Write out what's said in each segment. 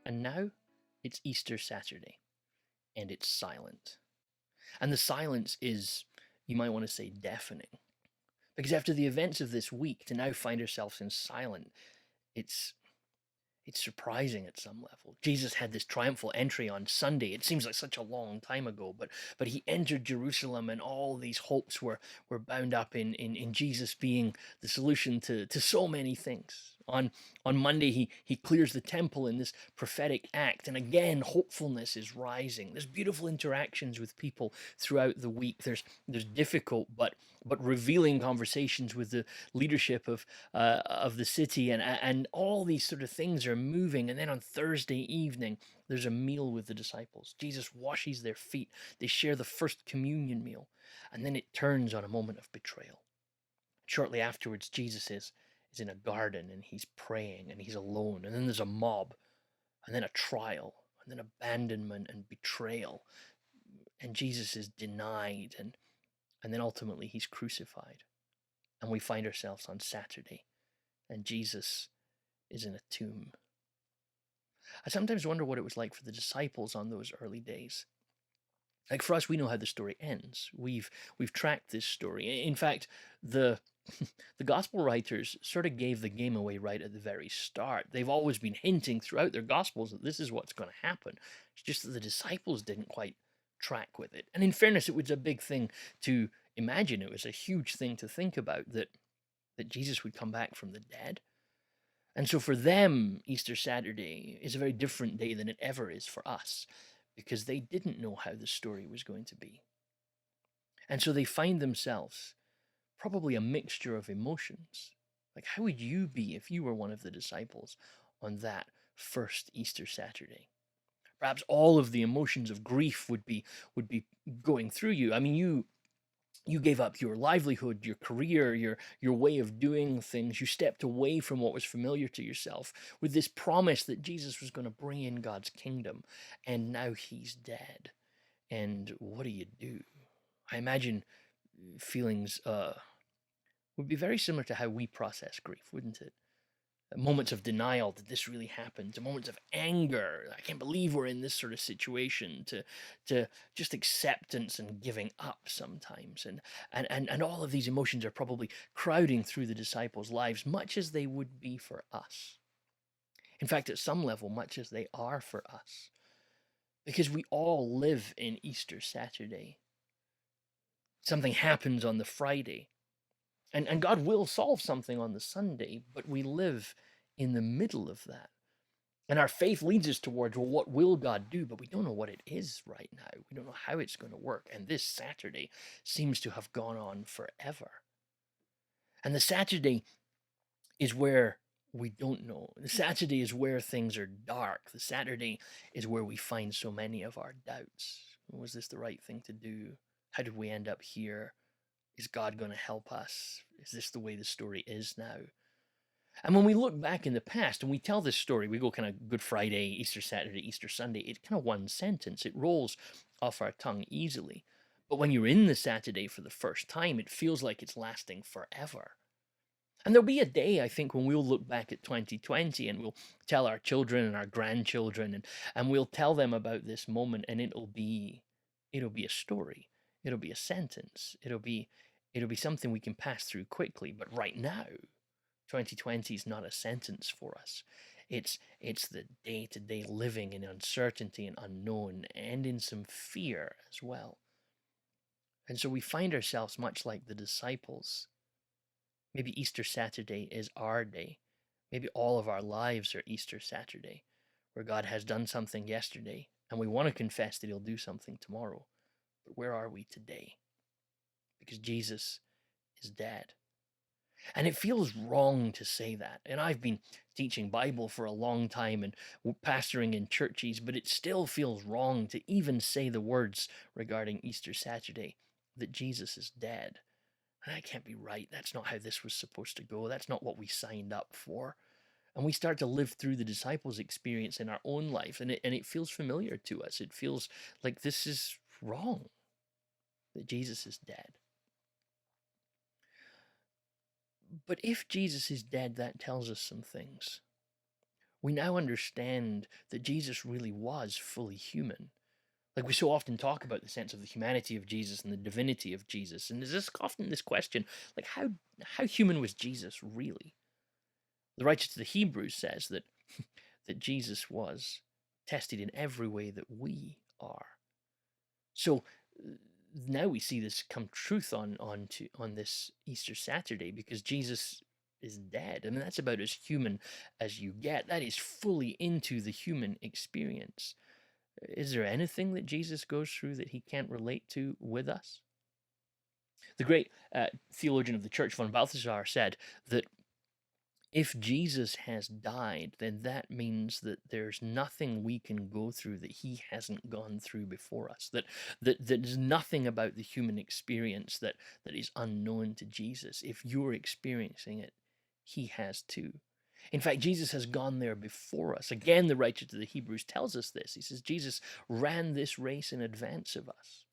And now it's Easter Saturday, and it's silent. And the silence is, you might want to say, deafening. Because after the events of this week, to now find ourselves in silent, it's it's surprising at some level. Jesus had this triumphal entry on Sunday. It seems like such a long time ago, but he entered Jerusalem, and all these hopes were bound up in Jesus being the solution to so many things. On Monday, he clears the temple in this prophetic act, and again, hopefulness is rising. There's beautiful interactions with people throughout the week. There's difficult but revealing conversations with the leadership of the city, and all these sort of things are moving. And then on Thursday evening, there's a meal with the disciples. Jesus washes their feet. They share the first communion meal, and then it turns on a moment of betrayal. Shortly afterwards, Jesus is in a garden, and he's praying, and he's alone. And then there's a mob, and then a trial, and then abandonment and betrayal. And Jesus is denied, and then ultimately he's crucified. And we find ourselves on Saturday, and Jesus is in a tomb. I sometimes wonder what it was like for the disciples on those early days. Like, for us, we know how the story ends. We've tracked this story. In fact, the the gospel writers sort of gave the game away right at the very start. They've always been hinting throughout their gospels that this is what's going to happen. It's just that the disciples didn't quite track with it. And in fairness, it was a big thing to imagine. It was a huge thing to think about, that Jesus would come back from the dead. And so for them, Easter Saturday is a very different day than it ever is for us, because they didn't know how the story was going to be. And so they find themselves probably a mixture of emotions. Like, how would you be if you were one of the disciples on that first Easter Saturday? Perhaps all of the emotions of grief would be going through you. I mean, you gave up your livelihood, your career, your way of doing things. You stepped away from what was familiar to yourself with this promise that Jesus was going to bring in God's kingdom, and now he's dead. And what do you do? I imagine feelings would be very similar to how we process grief, wouldn't it? Moments of denial that this really happened, to moments of anger, I can't believe we're in this sort of situation, to just acceptance and giving up sometimes. And all of these emotions are probably crowding through the disciples' lives, much as they would be for us. In fact, at some level, much as they are for us. Because we all live in Easter Saturday. Something happens on the Friday, and God will solve something on the Sunday, but we live in the middle of that. And our faith leads us towards, well, what will God do? But we don't know what it is right now. We don't know how it's going to work. And this Saturday seems to have gone on forever. And the Saturday is where we don't know. The Saturday is where things are dark. The Saturday is where we find so many of our doubts. Was this the right thing to do? How did we end up here? Is God going to help us? Is this the way the story is now? And when we look back in the past and we tell this story, we go kind of Good Friday, Easter Saturday, Easter Sunday. It's kind of one sentence. It rolls off our tongue easily. But when you're in the Saturday for the first time, it feels like it's lasting forever. And there'll be a day, I think, when we'll look back at 2020 and we'll tell our children and our grandchildren, and we'll tell them about this moment, and it'll be a story. It'll be a sentence. It'll be something we can pass through quickly. But right now, 2020 is not a sentence for us. It's the day-to-day living in uncertainty and unknown, and in some fear as well. And so we find ourselves much like the disciples. Maybe Easter Saturday is our day. Maybe all of our lives are Easter Saturday, where God has done something yesterday, and we want to confess that he'll do something tomorrow. But where are we today? Because Jesus is dead. And it feels wrong to say that. And I've been teaching Bible for a long time and pastoring in churches, but it still feels wrong to even say the words regarding Easter Saturday, that Jesus is dead. And that can't be right. That's not how this was supposed to go. That's not what we signed up for. And we start to live through the disciples' experience in our own life, and it feels familiar to us. It feels like this is wrong, that Jesus is dead. But if Jesus is dead, that tells us some things. we now understand that Jesus really was fully human. Like, we so often talk about the sense of the humanity of Jesus and the divinity of Jesus, and there's often this question, like, how human was Jesus really? The writer to the Hebrews says that that Jesus was tested in every way that we are. So now we see this come truth on this Easter Saturday, because Jesus is dead. I mean, that's about as human as you get. That is fully into the human experience. Is there anything that Jesus goes through that he can't relate to with us? The great theologian of the church, von Balthasar, said that if Jesus has died, then that means that there's nothing we can go through that he hasn't gone through before us. That there's nothing about the human experience that is unknown to Jesus. If you're experiencing it, he has too. In fact, Jesus has gone there before us. Again, the writer to the Hebrews tells us this. He says, Jesus ran this race in advance of us.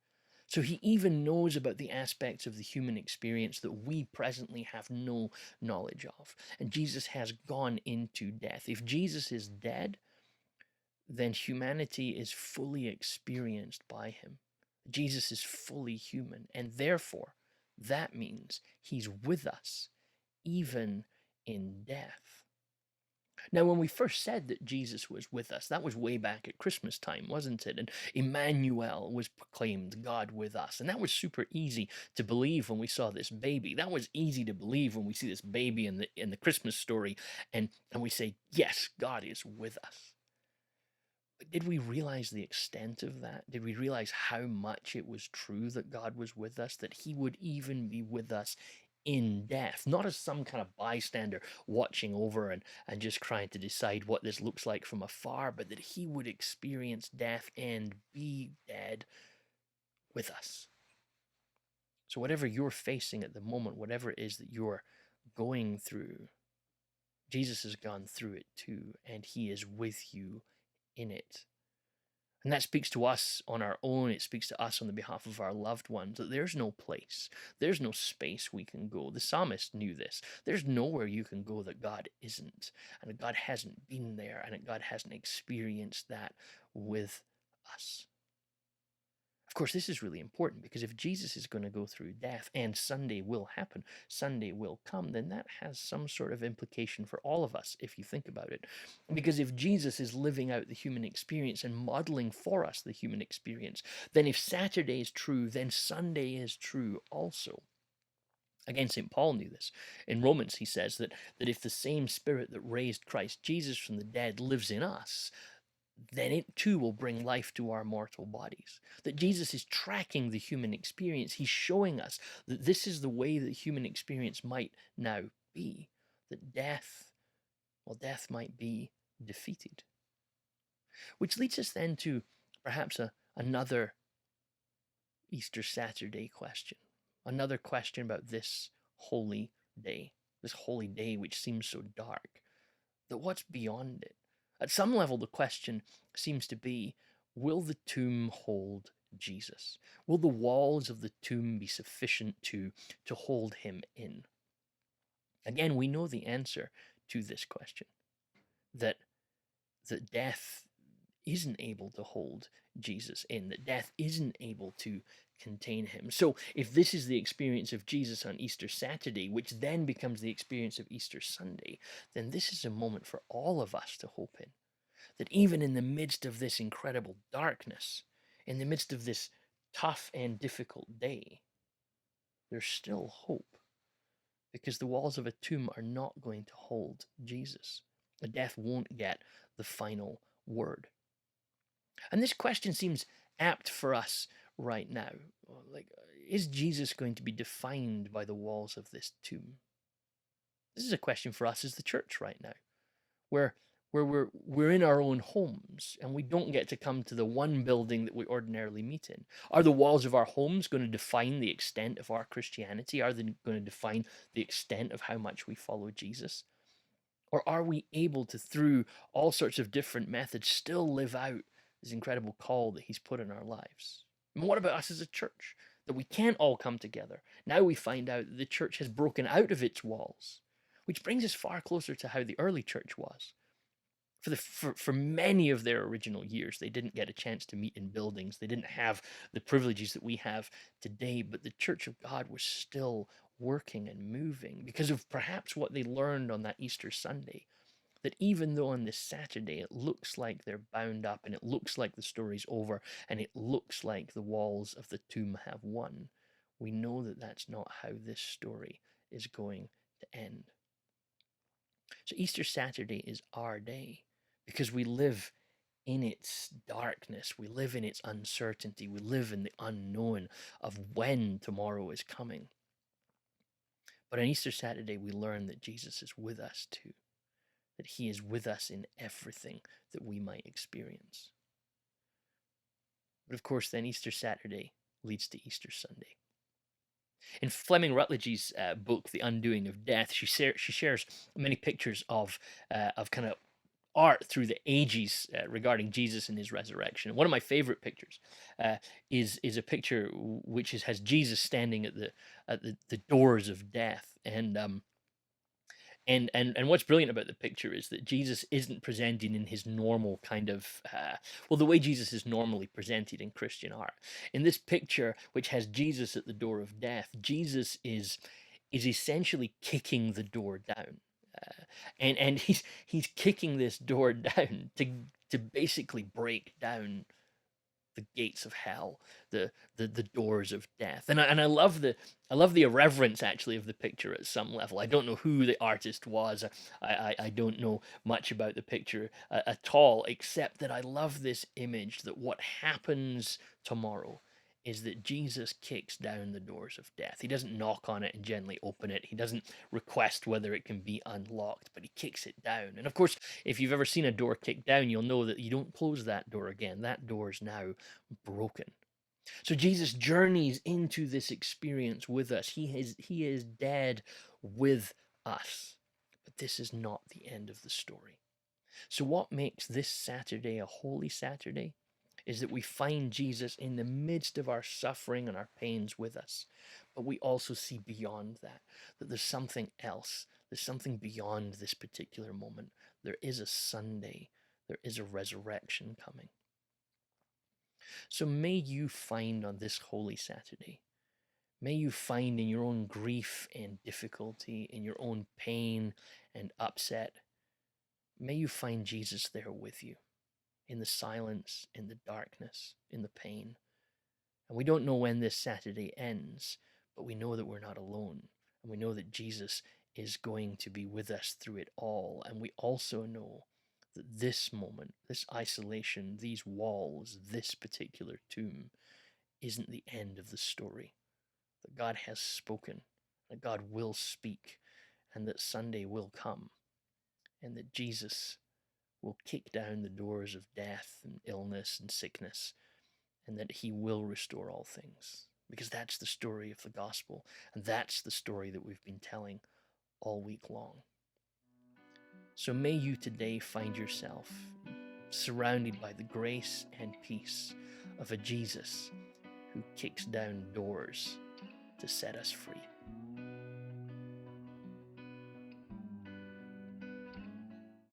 So he even knows about the aspects of the human experience that we presently have no knowledge of. And Jesus has gone into death. If Jesus is dead, then humanity is fully experienced by him. Jesus is fully human, and therefore that means he's with us even in death. Now, when we first said that Jesus was with us, that was way back at Christmas time, wasn't it? And Emmanuel was proclaimed, God with us. And that was super easy to believe when we saw this baby. That was easy to believe when we see this baby in the Christmas story, and we say, yes, God is with us. But did we realize the extent of that? Did we realize how much it was true that God was with us, that he would even be with us in death, not as some kind of bystander watching over and just trying to decide what this looks like from afar, but that he would experience death and be dead with us? So whatever you're facing at the moment, whatever it is that you're going through, Jesus has gone through it too, and he is with you in it. And that speaks to us on our own. It speaks to us on the behalf of our loved ones, that there's no place, there's no space we can go. The psalmist knew this. There's nowhere you can go that God isn't, and that God hasn't been there, and that God hasn't experienced that with us. Of course, this is really important, because if Jesus is going to go through death and Sunday will happen, Sunday will come, then that has some sort of implication for all of us, if you think about it. Because if Jesus is living out the human experience and modeling for us the human experience, then if Saturday is true, then Sunday is true also. Again, St. Paul knew this. In Romans, he says that if the same Spirit that raised Christ Jesus from the dead lives in us, then it too will bring life to our mortal bodies. That Jesus is tracking the human experience. He's showing us that this is the way that human experience might now be. That death might be defeated. Which leads us then to perhaps another Easter Saturday question. Another question about this holy day which seems so dark. That what's beyond it? At some level, the question seems to be, will the tomb hold Jesus? Will the walls of the tomb be sufficient to hold him in? Again, we know the answer to this question, that death isn't able to hold Jesus in, that death isn't able to contain him. So if this is the experience of Jesus on Easter Saturday, which then becomes the experience of Easter Sunday, then this is a moment for all of us to hope in. That even in the midst of this incredible darkness, in the midst of this tough and difficult day, there's still hope. Because the walls of a tomb are not going to hold Jesus. The death won't get the final word. And this question seems apt for us right now. Like, is Jesus going to be defined by the walls of this tomb? This is a question for us as the church right now, where we're in our own homes and we don't get to come to the one building that we ordinarily meet in. Are the walls of our homes going to define the extent of our Christianity? Are they going to define the extent of how much we follow Jesus? Or are we able to, through all sorts of different methods, still live out this incredible call that he's put in our lives? And what about us as a church? That we can't all come together. Now we find out that the church has broken out of its walls, which brings us far closer to how the early church was. For many of their original years, they didn't get a chance to meet in buildings. They didn't have the privileges that we have today, but the Church of God was still working and moving because of perhaps what they learned on that Easter Sunday. That even though on this Saturday it looks like they're bound up and it looks like the story's over and it looks like the walls of the tomb have won, we know that that's not how this story is going to end. So Easter Saturday is our day because we live in its darkness, we live in its uncertainty, we live in the unknown of when tomorrow is coming. But on Easter Saturday, we learn that Jesus is with us too, that he is with us in everything that we might experience. But of course, then Easter Saturday leads to Easter Sunday. In Fleming Rutledge's book, The Undoing of Death, she shares many pictures of kind of art through the ages regarding Jesus and his resurrection. One of my favorite pictures is a picture which has Jesus standing at the doors of death, and what's brilliant about the picture is that Jesus isn't presented in his normal kind of the way Jesus is normally presented in Christian art. In this picture, which has Jesus at the door of death, Jesus is essentially kicking the door down. And he's kicking this door down to basically break down the gates of hell, the doors of death. And I love the irreverence actually of the picture at some level. I don't know who the artist was. I don't know much about the picture at all, except that I love this image that what happens tomorrow is that Jesus kicks down the doors of death. He doesn't knock on it and gently open it. He doesn't request whether it can be unlocked, but he kicks it down. And of course, if you've ever seen a door kicked down, you'll know that you don't close that door again. That door is now broken. So Jesus journeys into this experience with us. He is dead with us. But this is not the end of the story. So what makes this Saturday a holy Saturday is that we find Jesus in the midst of our suffering and our pains with us. But we also see beyond that there's something else. There's something beyond this particular moment. There is a Sunday. There is a resurrection coming. So may you find on this Holy Saturday, may you find in your own grief and difficulty, in your own pain and upset, may you find Jesus there with you in the silence, in the darkness, in the pain. And we don't know when this Saturday ends, but we know that we're not alone. And we know that Jesus is going to be with us through it all. And we also know that this moment, this isolation, these walls, this particular tomb isn't the end of the story. That God has spoken, that God will speak, and that Sunday will come, and that Jesus will kick down the doors of death and illness and sickness, and that he will restore all things. Because that's the story of the gospel, and that's the story that we've been telling all week long. So may you today find yourself surrounded by the grace and peace of a Jesus who kicks down doors to set us free.